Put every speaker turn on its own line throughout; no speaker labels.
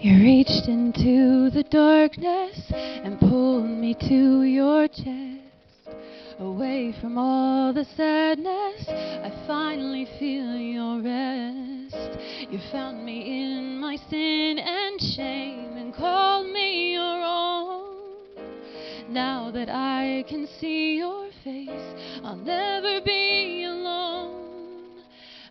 You reached into the darkness and pulled me to your chest. Away from all the sadness, I finally feel your rest. You found me in my sin and shame and called me your own. Now that I can see your face, I'll never be alone.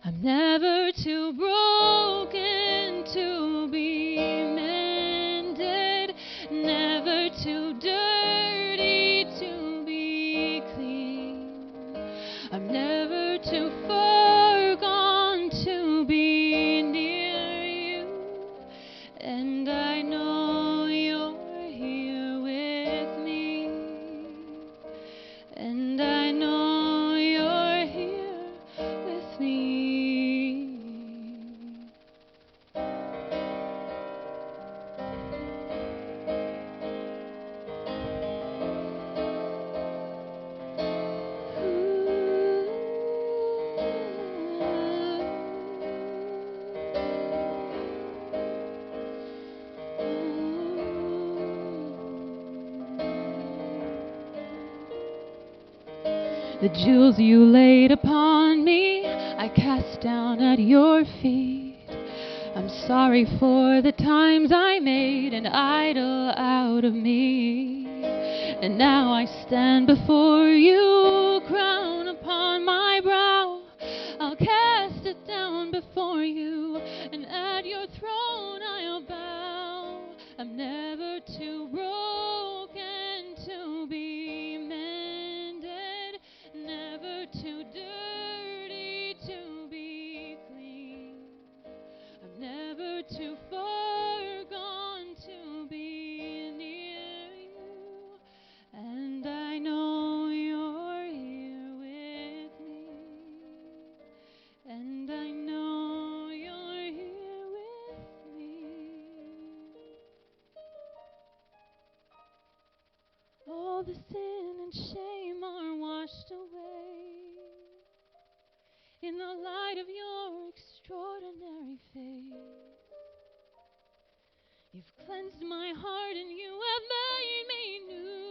I'm never too broken to be mended, never too dirty to be clean. I'm never too far gone to be near you, and I know you're here with me, and I know you're here with me. The jewels you laid upon me, I cast down at your feet. I'm sorry for the times I made an idol out of me. And now I stand before you, crown upon my brow. I'll cast it down before you, and at your throne I'll bow. I'm never too broken to be mended, never too dirty to be clean. I'm never too far gone to be near you, and I know you're here with me, and I know you're here with me. All the sin and shame are washed away in the light of your extraordinary face. You've cleansed my heart and you have made me new.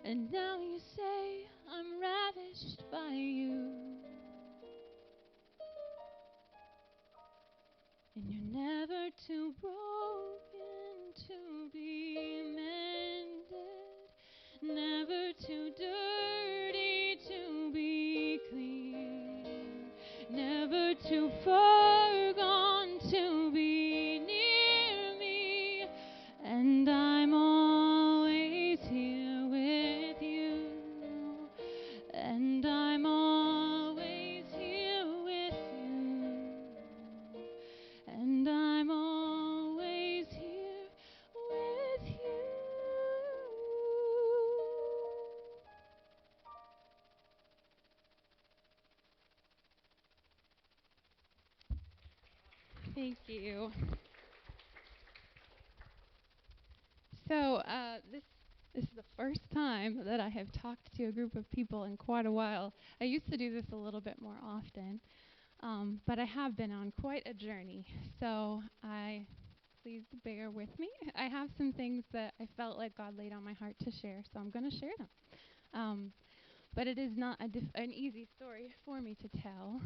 And now you say I'm ravished by you. And you're never too broken to be mended, never too dirty to be clean, never too far gone to be near me, and I'm always here with you, and I'm always here with you, and I'm always here with you. Thank you. So this is the first time that I have talked to a group of people in quite a while. I used to do this a little bit more often, but I have been on quite a journey. So please bear with me. I have some things that I felt like God laid on my heart to share, so I'm going to share them. But it is not an easy story for me to tell.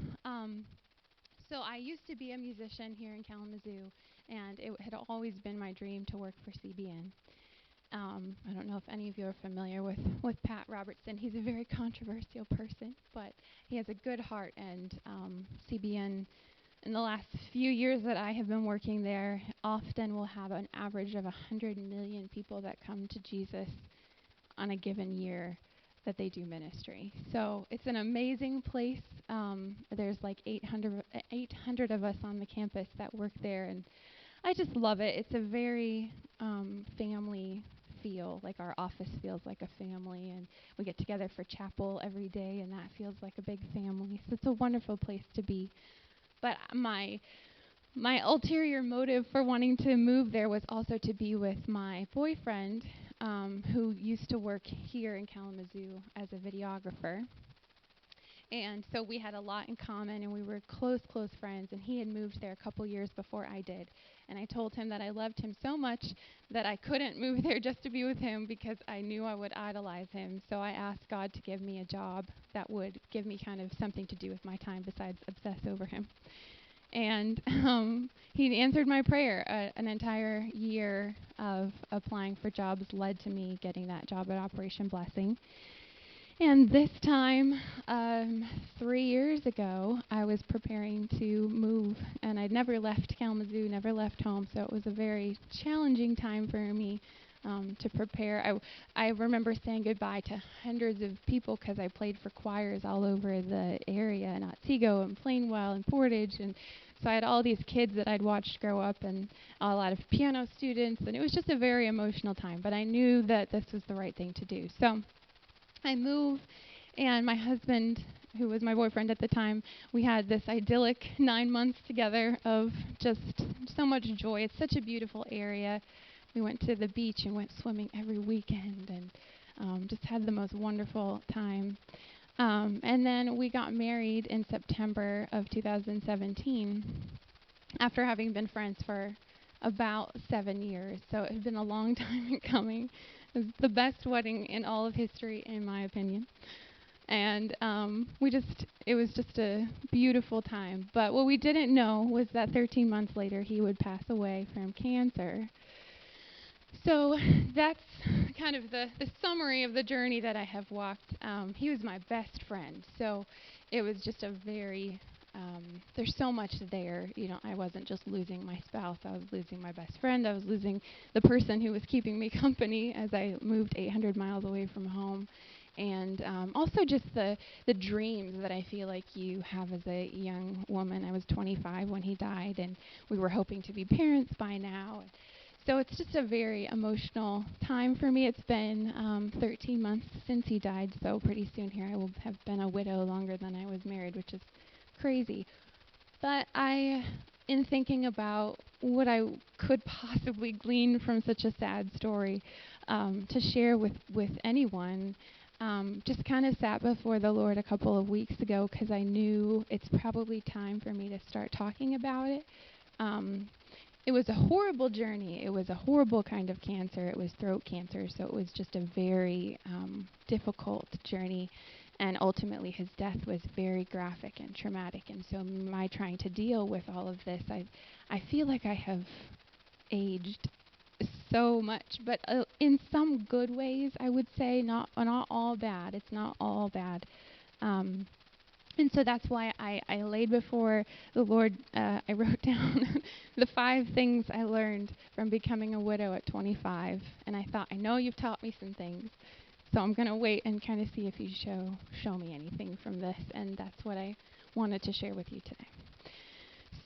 So I used to be a musician here in Kalamazoo, and it had always been my dream to work for CBN. I don't know if any of you are familiar with Pat Robertson. He's a very controversial person, but he has a good heart, and CBN, in the last few years that I have been working there, often will have an average of 100 million people that come to Jesus on a given year that they do ministry. So it's an amazing place. There's like 800 of us on the campus that work there, and I just love it. It's a very family feel, like our office feels like a family, and we get together for chapel every day, and that feels like a big family. So it's a wonderful place to be. But my ulterior motive for wanting to move there was also to be with my boyfriend, who used to work here in Kalamazoo as a videographer. And so we had a lot in common, and we were close friends, and he had moved there a couple years before I did. And I told him that I loved him so much that I couldn't move there just to be with him because I knew I would idolize him. So I asked God to give me a job that would give me kind of something to do with my time besides obsess over him. And he answered my prayer. An entire year of applying for jobs led to me getting that job at Operation Blessing. And this time, 3 years ago, I was preparing to move, and I'd never left Kalamazoo, never left home, so it was a very challenging time for me to prepare. I remember saying goodbye to hundreds of people because I played for choirs all over the area in Otsego and Plainwell and Portage, and so I had all these kids that I'd watched grow up and a lot of piano students, and it was just a very emotional time, but I knew that this was the right thing to do. So I moved, and my husband, who was my boyfriend at the time, we had this idyllic 9 months together of just so much joy. It's such a beautiful area. We went to the beach and went swimming every weekend and just had the most wonderful time. And then we got married in September of 2017 after having been friends for about 7 years. So it had been a long time in coming. It was the best wedding in all of history, in my opinion. And it was just a beautiful time. But what we didn't know was that 13 months later, he would pass away from cancer. So that's kind of the summary of the journey that I have walked. He was my best friend. So it was just a very, there's so much there. I wasn't just losing my spouse. I was losing my best friend. I was losing the person who was keeping me company as I moved 800 miles away from home. And also just the dreams that I feel like you have as a young woman. I was 25 when he died, and we were hoping to be parents by now. So it's just a very emotional time for me. It's been 13 months since he died, so pretty soon here I will have been a widow longer than I was married, which is crazy. But in thinking about what I could possibly glean from such a sad story to share with anyone, just kind of sat before the Lord a couple of weeks ago because I knew it's probably time for me to start talking about it. It was a horrible journey. It was a horrible kind of cancer. It was throat cancer, so it was just a very difficult journey. And ultimately, his death was very graphic and traumatic. And so my trying to deal with all of this, I feel like I have aged so much, but in some good ways, I would say, not all bad. It's not all bad. And so that's why I laid before the Lord. I wrote down the 5 things I learned from becoming a widow at 25. And I thought, I know you've taught me some things, so I'm going to wait and kind of see if you show me anything from this. And that's what I wanted to share with you today.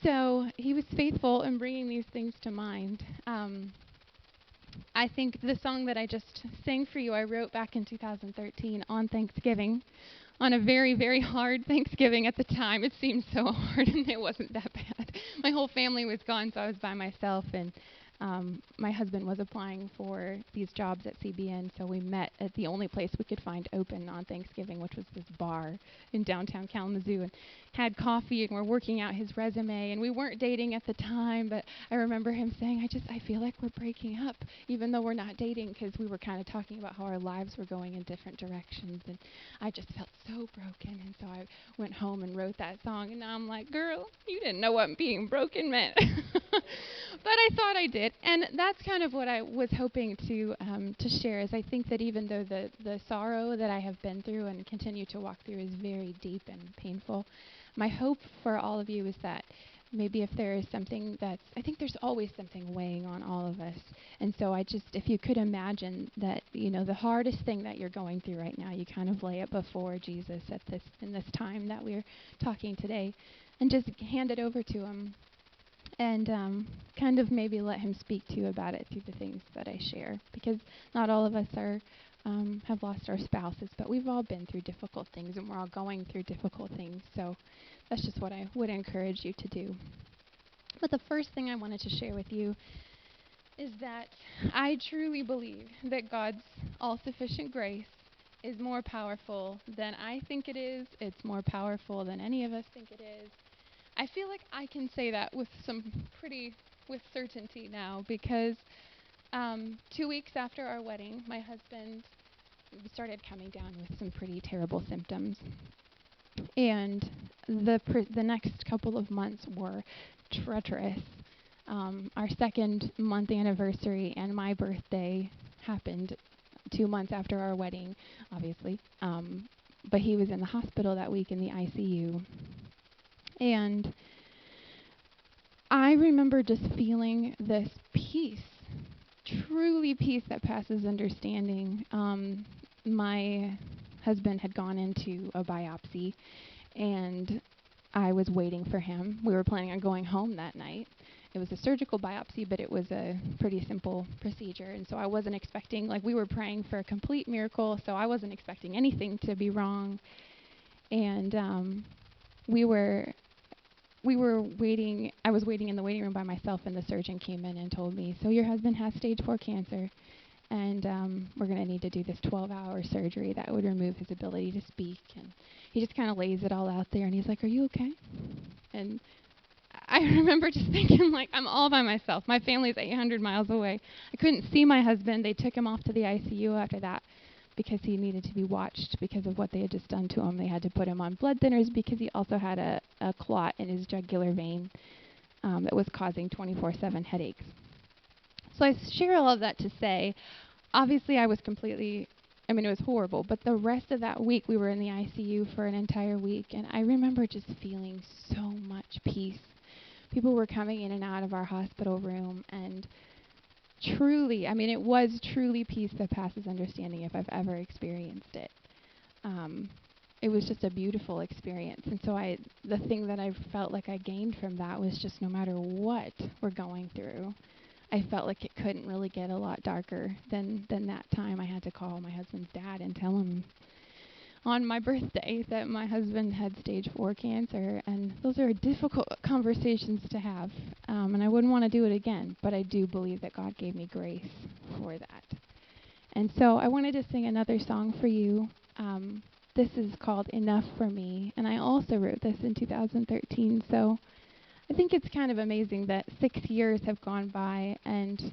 So he was faithful in bringing these things to mind. I think the song that I just sang for you, I wrote back in 2013 on Thanksgiving. On a very, very hard Thanksgiving at the time. It seemed so hard, and it wasn't that bad. My whole family was gone, so I was by myself, and my husband was applying for these jobs at CBN, so we met at the only place we could find open on Thanksgiving, which was this bar in downtown Kalamazoo, and had coffee, and we're working out his resume, and we weren't dating at the time, but I remember him saying, I feel like we're breaking up, even though we're not dating, because we were kind of talking about how our lives were going in different directions, and I just felt so broken, and so I went home and wrote that song, and now I'm like, girl, you didn't know what being broken meant. But I thought I did, and that's kind of what I was hoping to share. Is I think that even though the sorrow that I have been through and continue to walk through is very deep and painful, my hope for all of you is that maybe if there is something I think there's always something weighing on all of us, and so if you could imagine that, the hardest thing that you're going through right now, you kind of lay it before Jesus in this time that we're talking today, and just hand it over to him. And kind of maybe let him speak to you about it through the things that I share. Because not all of us have lost our spouses, but we've all been through difficult things, and we're all going through difficult things. So that's just what I would encourage you to do. But the first thing I wanted to share with you is that I truly believe that God's all-sufficient grace is more powerful than I think it is. It's more powerful than any of us think it is. I feel like I can say that with with certainty now, because 2 weeks after our wedding, my husband started coming down with some pretty terrible symptoms. And the next couple of months were treacherous. Our second month anniversary and my birthday happened 2 months after our wedding, obviously. But he was in the hospital that week in the ICU. And I remember just feeling this peace, truly peace that passes understanding. My husband had gone into a biopsy, and I was waiting for him. We were planning on going home that night. It was a surgical biopsy, but it was a pretty simple procedure, and so I wasn't expecting, we were praying for a complete miracle, so I wasn't expecting anything to be wrong. And we were waiting. I was waiting in the waiting room by myself, and the surgeon came in and told me, "So your husband has stage 4 cancer, and we're going to need to do this 12-hour surgery that would remove his ability to speak." And he just kind of lays it all out there, and he's like, "Are you okay?" And I remember just thinking, I'm all by myself. My family's 800 miles away. I couldn't see my husband. They took him off to the ICU after that because he needed to be watched because of what they had just done to him. They had to put him on blood thinners because he also had a clot in his jugular vein that was causing 24/7 headaches. So I share all of that to say, obviously it was horrible, but the rest of that week we were in the ICU for an entire week, and I remember just feeling so much peace. People were coming in and out of our hospital room, and truly, it was truly peace that passes understanding if I've ever experienced it. It was just a beautiful experience, and so the thing that I felt like I gained from that was just no matter what we're going through, I felt like it couldn't really get a lot darker than that time I had to call my husband's dad and tell him on my birthday that my husband had stage 4 cancer. And those are difficult conversations to have, and I wouldn't want to do it again, but I do believe that God gave me grace for that. And so I wanted to sing another song for you. This is called Enough for Me, and I also wrote this in 2013, so I think it's kind of amazing that 6 years have gone by and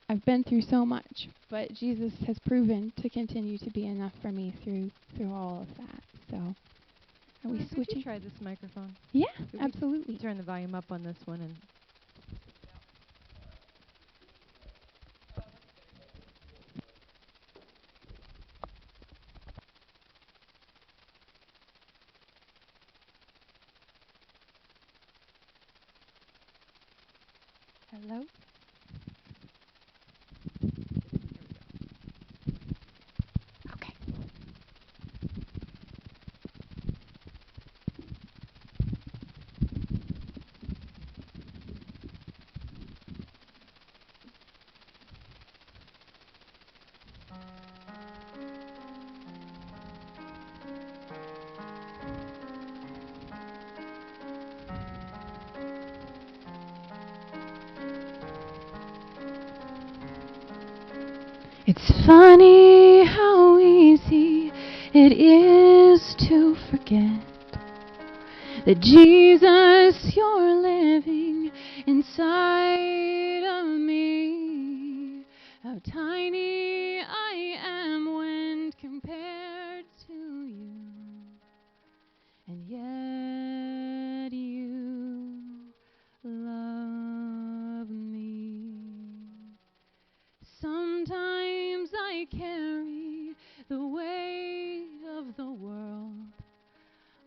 I've been through so much, but Jesus has proven to continue to be enough for me through all of that. So, are we switching?
Could you try this microphone?
Yeah, absolutely.
Turn the volume up on this one and.
Hello? Okay. It's funny how easy it is to forget that Jesus, you're living inside of me. How tiny I am when compared to you, and yet you love me. Sometimes I carry the weight of the world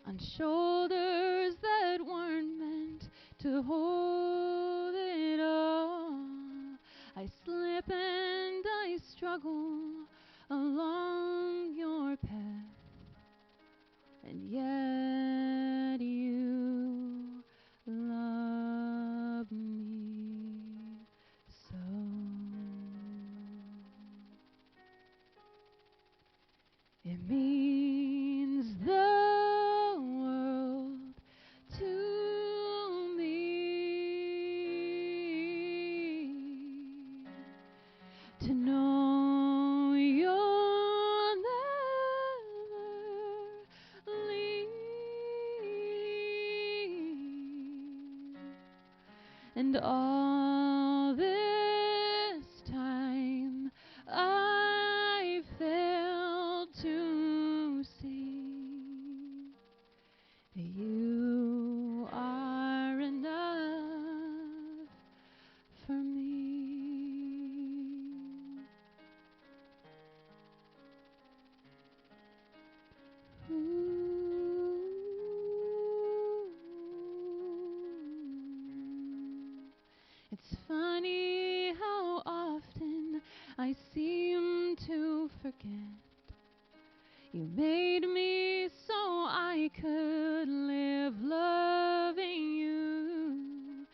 on shoulders that weren't meant to hold it all. I slip and I struggle along your path, and yet you love me so. It means the world to me And all this time I failed to see that you are enough for me. Ooh. It's funny how often I seem to forget you made me so I could live loving you.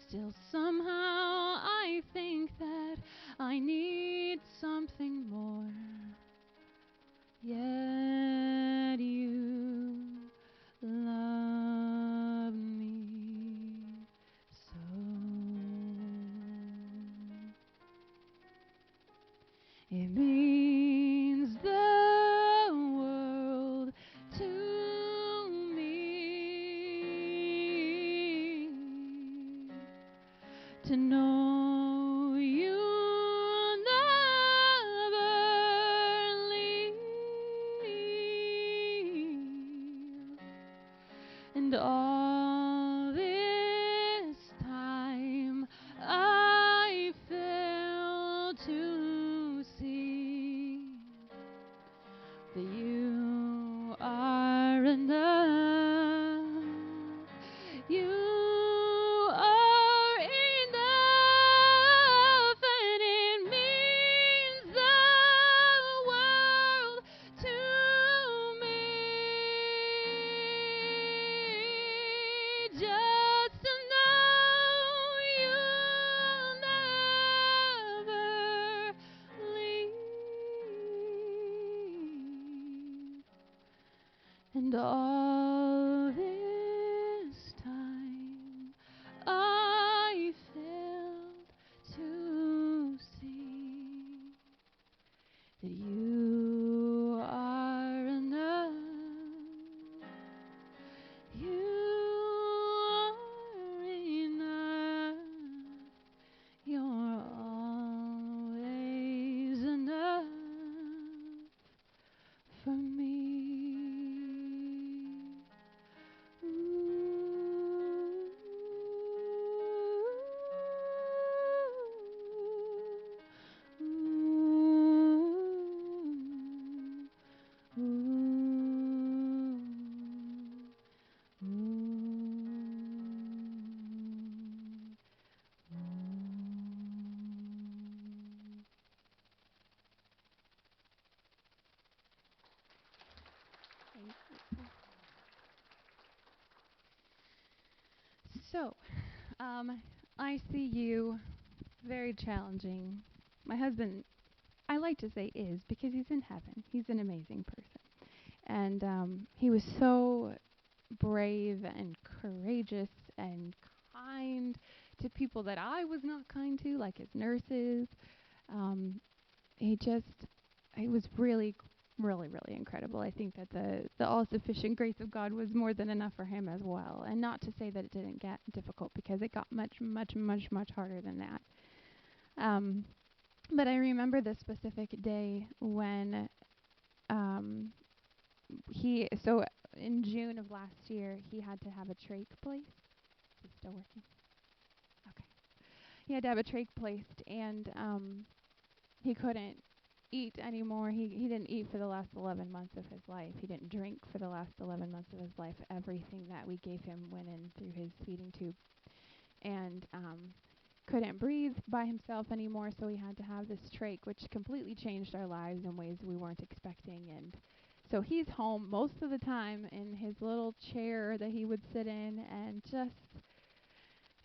Still somehow I think that I need something more. Yet you love me so. It means the world to me to know you never leave. And all this time I failed to see that you are enough. You are enough, and it means the world to me. Just to know you'll never leave. And all this time I failed to see that you are enough. You are enough. You're always enough for me. So, ICU, very challenging. My husband, I like to say is because he's in heaven. He's an amazing person. And he was so brave and courageous and kind to people that I was not kind to, like his nurses. Um, he was really incredible. I think that the all-sufficient grace of God was more than enough for him as well. And not to say that it didn't get difficult, because it got much harder than that. But I remember the specific day when so in June of last year, he had to have a trach placed. Is it still working? Okay. He had to have a trach placed, and he couldn't eat anymore. He didn't eat for the last 11 months of his life. He didn't drink for the last 11 months of his life. Everything that we gave him went in through his feeding tube. And couldn't breathe by himself anymore, so he had to have this trach, which completely changed our lives in ways we weren't expecting. And so he's home most of the time in his little chair that he would sit in, and just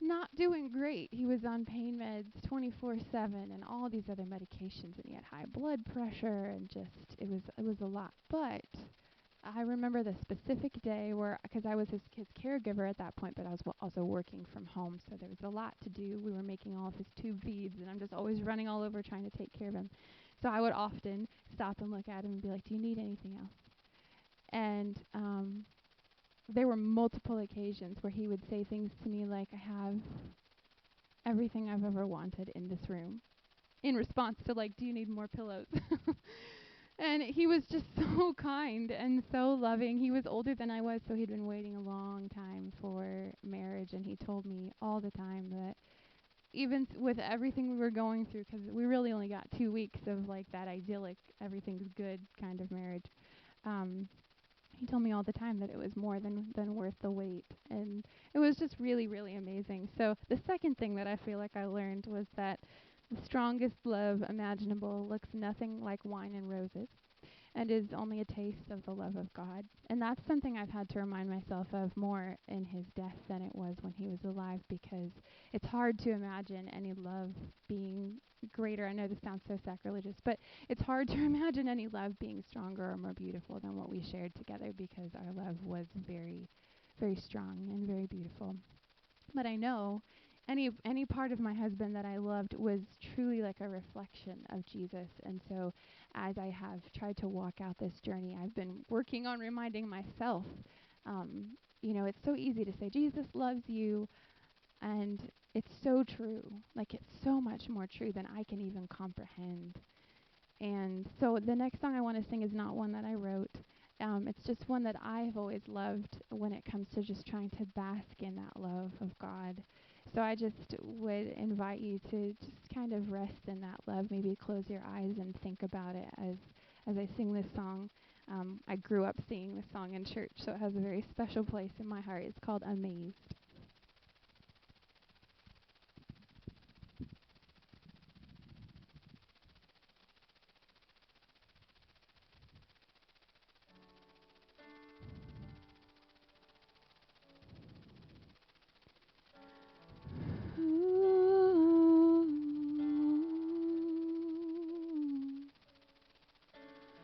not doing great. He was on pain meds 24/7 and all these other medications, and he had high blood pressure, and just it was a lot. But I remember the specific day where, because I was his caregiver at that point, but I was also working from home, so there was a lot to do. We were making all of his tube feeds, and I'm just always running all over trying to take care of him. So I would often stop and look at him and be like, "Do you need anything else?" And there were multiple occasions where he would say things to me like, everything I've ever wanted in this room in response to, like, do you need more pillows? And he was just so kind and so loving. He was older than I was, so he'd been waiting a long time for marriage, and he told me all the time that even with everything we were going through, because we really only got 2 weeks of, like, that idyllic, everything's good kind of marriage, um, he told me all the time that it was more than worth the wait. And it was just really, really amazing. So the second thing that I feel like I learned was that the strongest love imaginable looks nothing like wine and roses and is only a taste of the love of God. And that's something I've had to remind myself of more in his death than it was when he was alive, because it's hard to imagine any love being greater. I know this sounds so sacrilegious, but it's hard to imagine any love being stronger or more beautiful than what we shared together, because our love was very, very strong and very beautiful. But I know any part of my husband that I loved was truly like a reflection of Jesus. And so as I have tried to walk out this journey, I've been working on reminding myself, it's so easy to say Jesus loves you, and it's so true. Like, it's so much more true than I can even comprehend. And so the next song I want to sing is not one that I wrote. It's just one that I've always loved when it comes to just trying to bask in that love of God. So I just would invite you to just kind of rest in that love. Maybe close your eyes and think about it as I sing this song. I grew up singing this song in church, so it has a very special place in my heart. It's called Amazed.